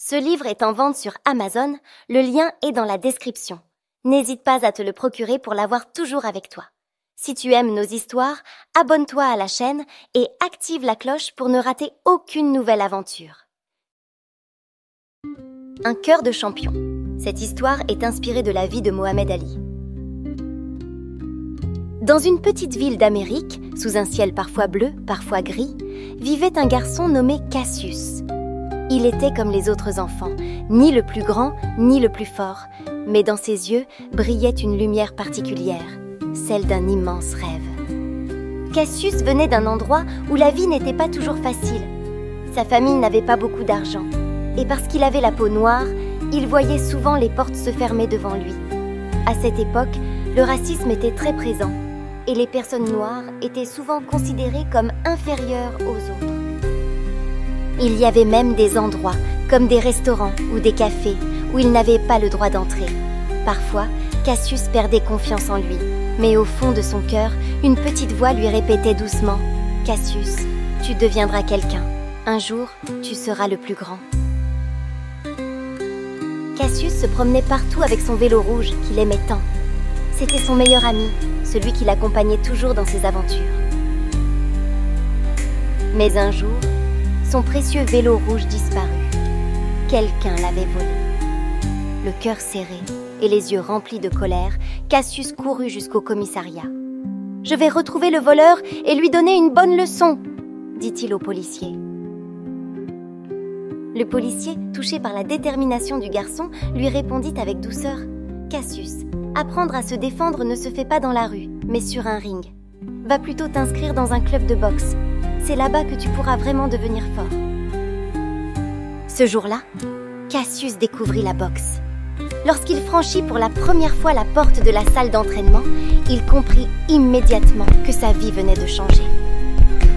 Ce livre est en vente sur Amazon, le lien est dans la description. N'hésite pas à te le procurer pour l'avoir toujours avec toi. Si tu aimes nos histoires, abonne-toi à la chaîne et active la cloche pour ne rater aucune nouvelle aventure. Un cœur de champion. Cette histoire est inspirée de la vie de Mohamed Ali. Dans une petite ville d'Amérique, sous un ciel parfois bleu, parfois gris, vivait un garçon nommé Cassius. Il était comme les autres enfants, ni le plus grand, ni le plus fort, mais dans ses yeux brillait une lumière particulière, celle d'un immense rêve. Cassius venait d'un endroit où la vie n'était pas toujours facile. Sa famille n'avait pas beaucoup d'argent, et parce qu'il avait la peau noire, il voyait souvent les portes se fermer devant lui. À cette époque, le racisme était très présent, et les personnes noires étaient souvent considérées comme inférieures aux autres. Il y avait même des endroits, comme des restaurants ou des cafés, où il n'avait pas le droit d'entrer. Parfois, Cassius perdait confiance en lui, mais au fond de son cœur, une petite voix lui répétait doucement « Cassius, tu deviendras quelqu'un. Un jour, tu seras le plus grand. » Cassius se promenait partout avec son vélo rouge qu'il aimait tant. C'était son meilleur ami, celui qui l'accompagnait toujours dans ses aventures. Mais un jour, son précieux vélo rouge disparut. Quelqu'un l'avait volé. Le cœur serré et les yeux remplis de colère, Cassius courut jusqu'au commissariat. « Je vais retrouver le voleur et lui donner une bonne leçon !» dit-il au policier. Le policier, touché par la détermination du garçon, lui répondit avec douceur « Cassius, apprendre à se défendre ne se fait pas dans la rue, mais sur un ring. Va plutôt t'inscrire dans un club de boxe. C'est là-bas que tu pourras vraiment devenir fort. » Ce jour-là, Cassius découvrit la boxe. Lorsqu'il franchit pour la première fois la porte de la salle d'entraînement, il comprit immédiatement que sa vie venait de changer.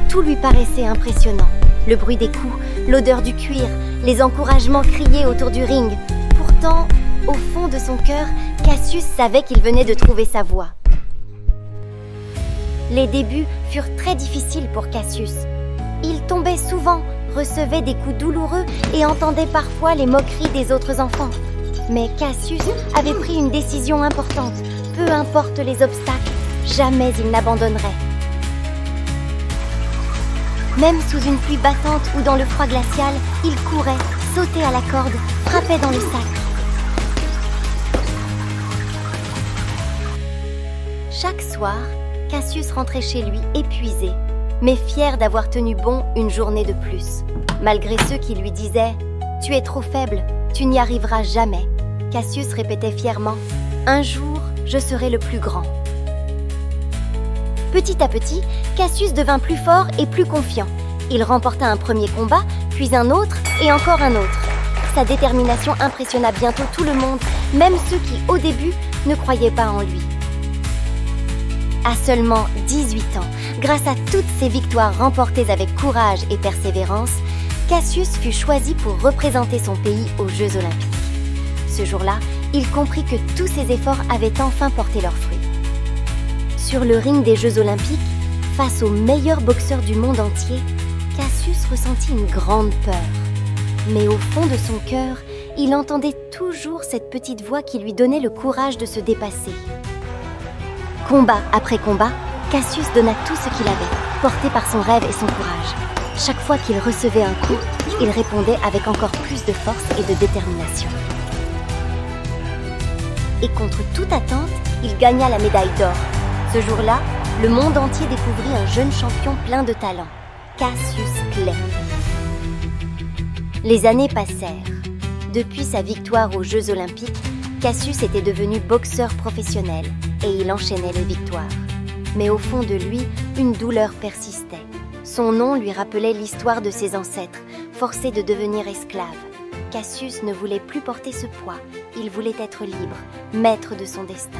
Tout lui paraissait impressionnant. Le bruit des coups, l'odeur du cuir, les encouragements criés autour du ring. Pourtant, au fond de son cœur, Cassius savait qu'il venait de trouver sa voie. Les débuts furent très difficiles pour Cassius. Il tombait souvent, recevait des coups douloureux et entendait parfois les moqueries des autres enfants. Mais Cassius avait pris une décision importante. Peu importe les obstacles, jamais il n'abandonnerait. Même sous une pluie battante ou dans le froid glacial, il courait, sautait à la corde, frappait dans le sac. Chaque soir, Cassius rentrait chez lui épuisé, mais fier d'avoir tenu bon une journée de plus. Malgré ceux qui lui disaient « Tu es trop faible, tu n'y arriveras jamais », Cassius répétait fièrement « Un jour, je serai le plus grand ». Petit à petit, Cassius devint plus fort et plus confiant. Il remporta un premier combat, puis un autre et encore un autre. Sa détermination impressionna bientôt tout le monde, même ceux qui, au début, ne croyaient pas en lui. À seulement 18 ans, grâce à toutes ces victoires remportées avec courage et persévérance, Cassius fut choisi pour représenter son pays aux Jeux Olympiques. Ce jour-là, il comprit que tous ses efforts avaient enfin porté leurs fruits. Sur le ring des Jeux Olympiques, face aux meilleurs boxeurs du monde entier, Cassius ressentit une grande peur. Mais au fond de son cœur, il entendait toujours cette petite voix qui lui donnait le courage de se dépasser. Combat après combat, Cassius donna tout ce qu'il avait, porté par son rêve et son courage. Chaque fois qu'il recevait un coup, il répondait avec encore plus de force et de détermination. Et contre toute attente, il gagna la médaille d'or. Ce jour-là, le monde entier découvrit un jeune champion plein de talent, Cassius Clay. Les années passèrent. Depuis sa victoire aux Jeux Olympiques, Cassius était devenu boxeur professionnel et il enchaînait les victoires. Mais au fond de lui, une douleur persistait. Son nom lui rappelait l'histoire de ses ancêtres, forcés de devenir esclaves. Cassius ne voulait plus porter ce poids, il voulait être libre, maître de son destin.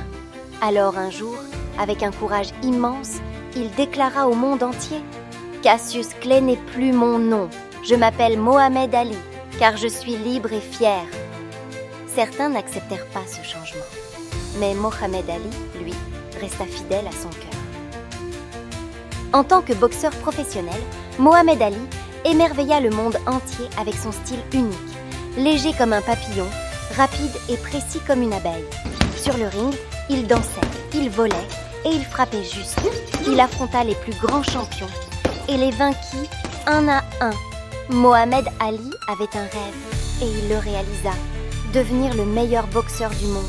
Alors un jour, avec un courage immense, il déclara au monde entier « Cassius Clay n'est plus mon nom, je m'appelle Mohamed Ali, car je suis libre et fier. » Certains n'acceptèrent pas ce changement, mais Mohamed Ali, lui, resta fidèle à son cœur. En tant que boxeur professionnel, Mohamed Ali émerveilla le monde entier avec son style unique. léger comme un papillon, rapide et précis comme une abeille. Sur le ring, il dansait, il volait et il frappait juste. Il affronta les plus grands champions et les vainquit un à un. Mohamed Ali avait un rêve et il le réalisa, devenir le meilleur boxeur du monde.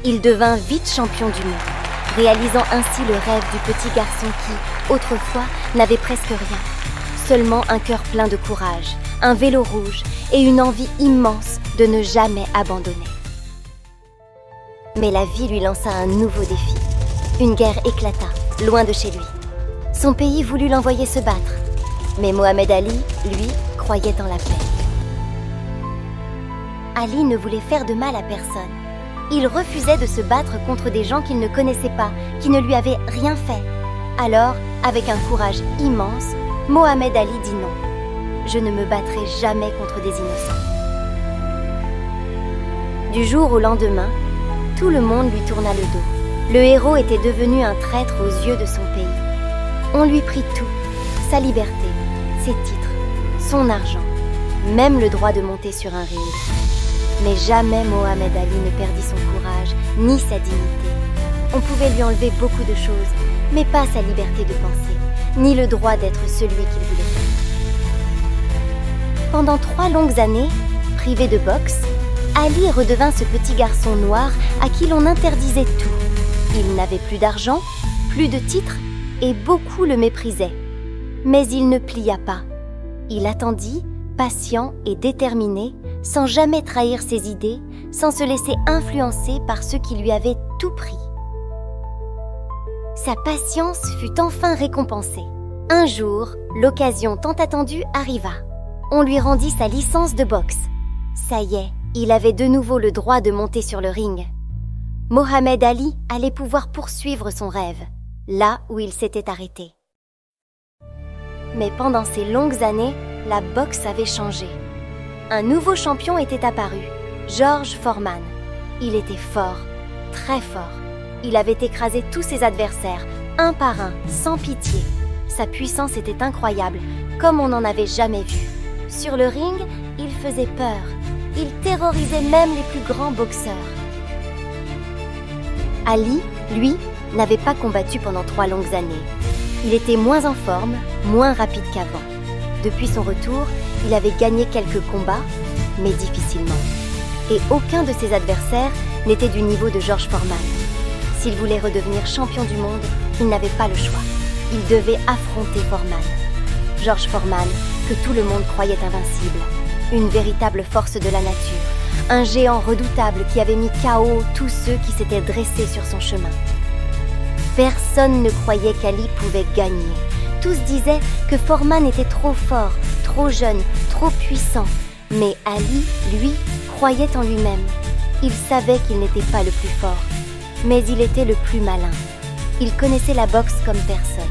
Il devint vite champion du monde, réalisant ainsi le rêve du petit garçon qui, autrefois, n'avait presque rien. Seulement un cœur plein de courage, un vélo rouge et une envie immense de ne jamais abandonner. Mais la vie lui lança un nouveau défi. Une guerre éclata, loin de chez lui. Son pays voulut l'envoyer se battre. Mais Mohamed Ali, lui, croyait en la paix. Ali ne voulait faire de mal à personne. Il refusait de se battre contre des gens qu'il ne connaissait pas, qui ne lui avaient rien fait. Alors, avec un courage immense, Mohamed Ali dit non. Je ne me battrai jamais contre des innocents. Du jour au lendemain, tout le monde lui tourna le dos. Le héros était devenu un traître aux yeux de son pays. On lui prit tout, sa liberté, ses titres, son argent, même le droit de monter sur un ring. Mais jamais Mohamed Ali ne perdit son courage, ni sa dignité. On pouvait lui enlever beaucoup de choses, mais pas sa liberté de penser, ni le droit d'être celui qu'il voulait être. Pendant 3 longues années, privé de boxe, Ali redevint ce petit garçon noir à qui l'on interdisait tout. Il n'avait plus d'argent, plus de titres, et beaucoup le méprisaient. Mais il ne plia pas. Il attendit, patient et déterminé, sans jamais trahir ses idées, sans se laisser influencer par ceux qui lui avaient tout pris. Sa patience fut enfin récompensée. Un jour, l'occasion tant attendue arriva. On lui rendit sa licence de boxe. Ça y est, il avait de nouveau le droit de monter sur le ring. Mohamed Ali allait pouvoir poursuivre son rêve, là où il s'était arrêté. Mais pendant ces longues années, la boxe avait changé. Un nouveau champion était apparu, George Foreman. Il était fort, très fort. Il avait écrasé tous ses adversaires, un par un, sans pitié. Sa puissance était incroyable, comme on n'en avait jamais vu. Sur le ring, il faisait peur. Il terrorisait même les plus grands boxeurs. Ali, lui, n'avait pas combattu pendant 3 longues années. Il était moins en forme, moins rapide qu'avant. Depuis son retour, il avait gagné quelques combats, mais difficilement. Et aucun de ses adversaires n'était du niveau de George Foreman. S'il voulait redevenir champion du monde, il n'avait pas le choix. Il devait affronter Foreman. George Foreman, que tout le monde croyait invincible. Une véritable force de la nature. Un géant redoutable qui avait mis KO tous ceux qui s'étaient dressés sur son chemin. Personne ne croyait qu'Ali pouvait gagner. Tous disaient que Foreman était trop fort, trop jeune, trop puissant. Mais Ali, lui, croyait en lui-même. Il savait qu'il n'était pas le plus fort, mais il était le plus malin. Il connaissait la boxe comme personne,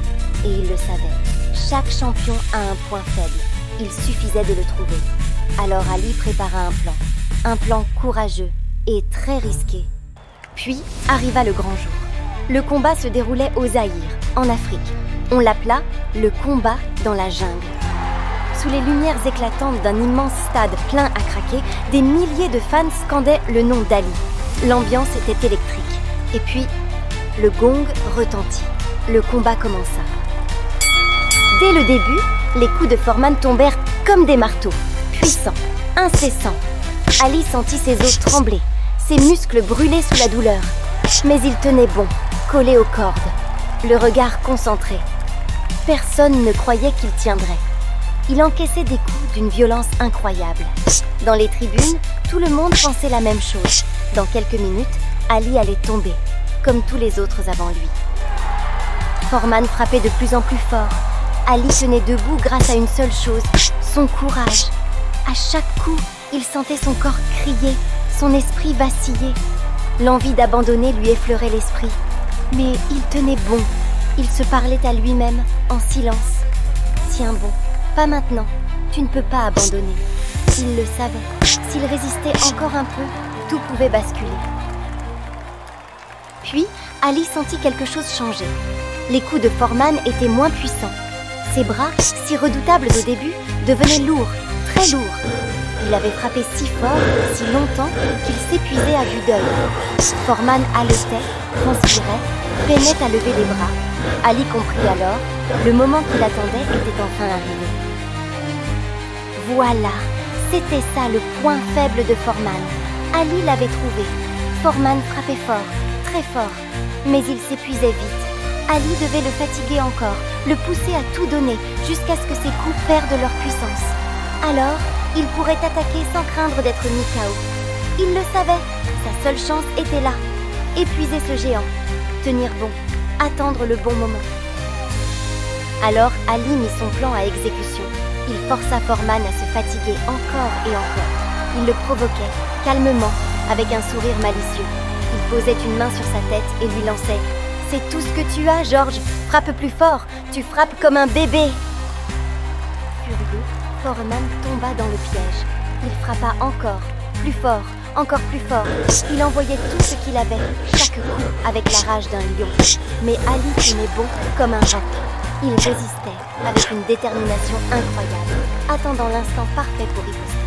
et il le savait. Chaque champion a un point faible. Il suffisait de le trouver. Alors Ali prépara un plan courageux et très risqué. Puis arriva le grand jour. Le combat se déroulait au Zaïre, en Afrique. On l'appela le combat dans la jungle. Sous les lumières éclatantes d'un immense stade plein à craquer, des milliers de fans scandaient le nom d'Ali. L'ambiance était électrique. Et puis, le gong retentit. Le combat commença. Dès le début, les coups de Foreman tombèrent comme des marteaux, puissants, incessants. Ali sentit ses os trembler, ses muscles brûler sous la douleur. Mais il tenait bon, collé aux cordes, le regard concentré. Personne ne croyait qu'il tiendrait. Il encaissait des coups d'une violence incroyable. Dans les tribunes, tout le monde pensait la même chose. Dans quelques minutes, Ali allait tomber, comme tous les autres avant lui. Foreman frappait de plus en plus fort. Ali tenait debout grâce à une seule chose, son courage. À chaque coup, il sentait son corps crier, son esprit vaciller. L'envie d'abandonner lui effleurait l'esprit. Mais il tenait bon. Il se parlait à lui-même, en silence. Tiens bon, pas maintenant. Tu ne peux pas abandonner. Il le savait. S'il résistait encore un peu, tout pouvait basculer. Puis, Ali sentit quelque chose changer. Les coups de Foreman étaient moins puissants. Ses bras, si redoutables au début, devenaient lourds, très lourd. Il avait frappé si fort, si longtemps, qu'il s'épuisait à vue d'œil. Foreman haletait, transpirait, peinait à lever les bras. Ali comprit alors, le moment qu'il attendait était enfin arrivé. Voilà, c'était ça le point faible de Foreman. Ali l'avait trouvé. Foreman frappait fort, très fort, mais il s'épuisait vite. Ali devait le fatiguer encore, le pousser à tout donner, jusqu'à ce que ses coups perdent leur puissance. Alors, il pourrait attaquer sans craindre d'être mis KO. Il le savait, sa seule chance était là. Épuiser ce géant, tenir bon, attendre le bon moment. Alors, Ali mit son plan à exécution. Il força Foreman à se fatiguer encore et encore. Il le provoquait, calmement, avec un sourire malicieux. Il posait une main sur sa tête et lui lançait « C'est tout ce que tu as, George. Frappe plus fort. Tu frappes comme un bébé. » Furieux, Foreman tomba dans le piège. Il frappa encore, plus fort, encore plus fort. Il envoyait tout ce qu'il avait, chaque coup, avec la rage d'un lion. Mais Ali tenait bon comme un roc. Il résistait avec une détermination incroyable, attendant l'instant parfait pour riposter.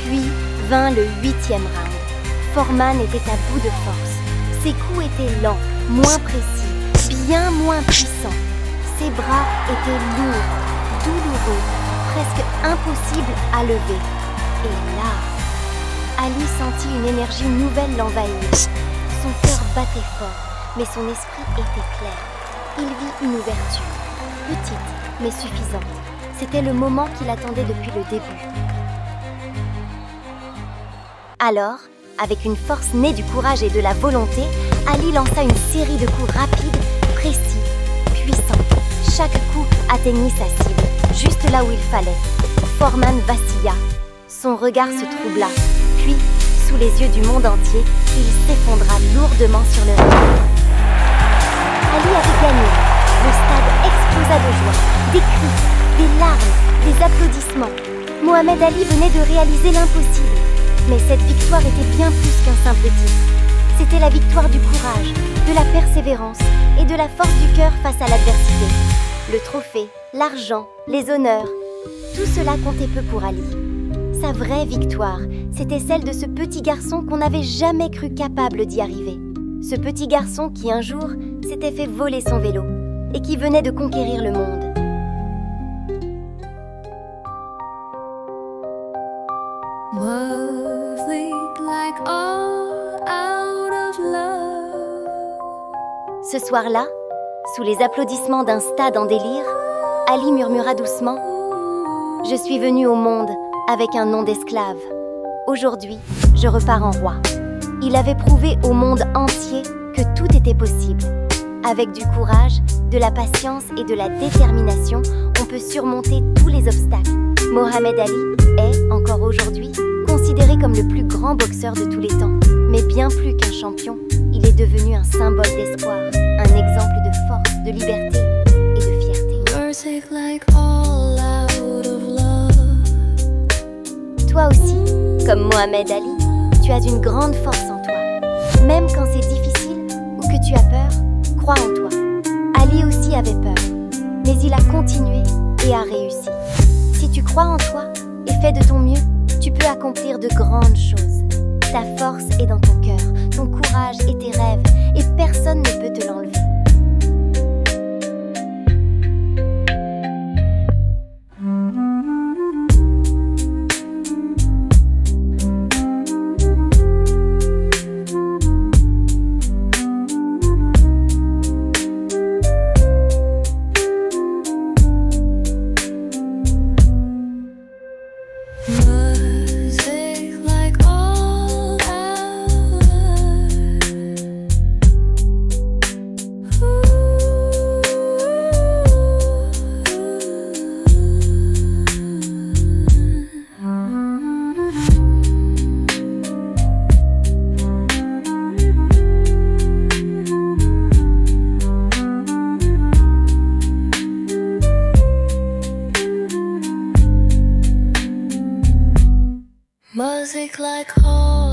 Puis vint le 8e round. Foreman était à bout de force. Ses coups étaient lents, moins précis, bien moins puissants. Ses bras étaient lourds, douloureux, presque impossibles à lever. Et là, Ali sentit une énergie nouvelle l'envahir. Son cœur battait fort, mais son esprit était clair. Il vit une ouverture, petite mais suffisante. C'était le moment qu'il attendait depuis le début. Alors, avec une force née du courage et de la volonté, Ali lança une série de coups rapides, précis, puissants. Chaque coup atteignit sa cible, juste là où il fallait. Foreman vacilla. Son regard se troubla. Puis, sous les yeux du monde entier, il s'effondra lourdement sur le ring. Ali avait gagné. Le stade explosa de joie. Des cris, des larmes, des applaudissements. Mohamed Ali venait de réaliser l'impossible. Mais cette victoire était bien plus qu'un simple titre. C'était la victoire du courage, de la persévérance et de la force du cœur face à l'adversité. Le trophée, l'argent, les honneurs, tout cela comptait peu pour Ali. Sa vraie victoire, c'était celle de ce petit garçon qu'on n'avait jamais cru capable d'y arriver. Ce petit garçon qui un jour s'était fait voler son vélo et qui venait de conquérir le monde. Ce soir-là, sous les applaudissements d'un stade en délire, Ali murmura doucement « Je suis venu au monde avec un nom d'esclave. Aujourd'hui, je repars en roi. » Il avait prouvé au monde entier que tout était possible. Avec du courage, de la patience et de la détermination, on peut surmonter tous les obstacles. Mohamed Ali est, encore aujourd'hui, considéré comme le plus grand boxeur de tous les temps. Mais bien plus qu'un champion, il est devenu un symbole d'espoir, un exemple de force, de liberté et de fierté. Toi aussi, comme Mohamed Ali, tu as une grande force en toi. Même quand c'est difficile ou que tu as peur, crois en toi. Ali aussi avait peur, mais il a continué et a réussi. Si tu crois en toi et fais de ton mieux, tu peux accomplir de grandes choses. Ta force est dans ton cœur, ton courage et tes rêves, et personne ne peut te l'enlever. Music like home.